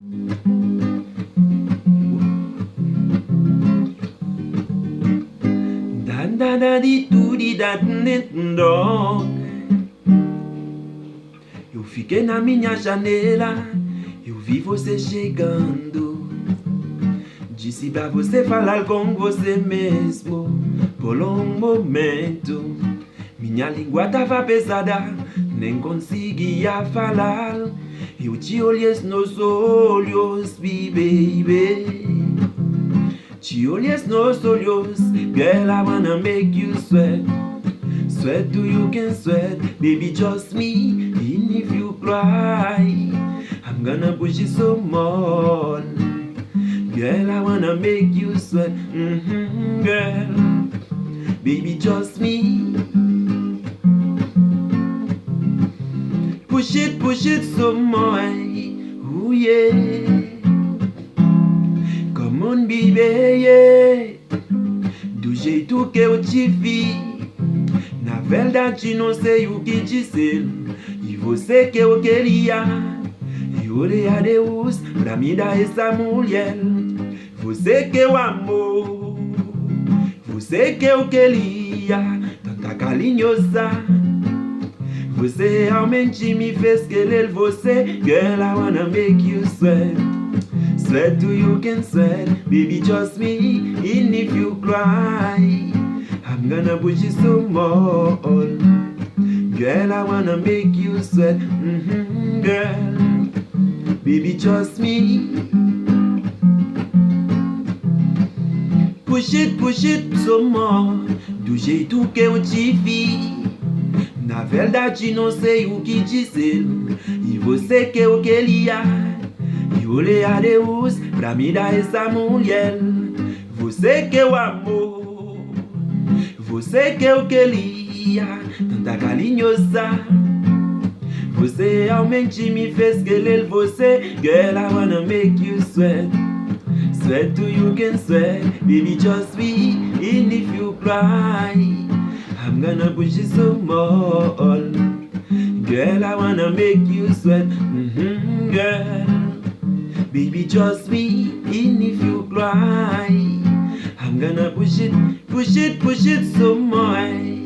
Dan da da di tu di da dog. Eu fiquei na minha janela, eu vi você chegando. Disse pra você falar com você mesmo por um momento. Minha língua tava pesada, nem conseguia falar. Eu te olhei nos olhos, baby. Te olhei nos olhos, girl, I wanna make you sweat. Sweat till you can sweat, baby, just me. Even if you cry, I'm gonna push it some more. Girl, I wanna make you sweat, girl. Baby, just me. Push it some more. Ooh, yeah. Come on, baby, yeah. Do jeito que eu te vi. Na verdade, não sei o que dizer. E você que eu queria. Eu orei a Deus pra me dar essa mulher. Você que eu amo. Você que eu queria. Tanta carinhosa. Você realmente me fez querer você. Girl, I wanna make you sweat. Sweat till you can sweat. Baby, just me. Even if you cry, I'm gonna push you some more. Girl, I wanna make you sweat. Girl, baby, just me. Push it some more. Do jeito que eu te vi. Na verdade, não sei o que dizer. E você que eu queria. Eu orei a Deus pra me dar essa mulher. Você que eu amo. Você que eu queria. Tanta carinhosa. Você realmente me fez querer você. Girl, I wanna make you sweat. Sweat till you can sweat. Baby, just me. Even if you cry, I'm gonna push it some more. Girl, I wanna make you sweat. Girl, baby, just me. Even if you cry, I'm gonna push it some more.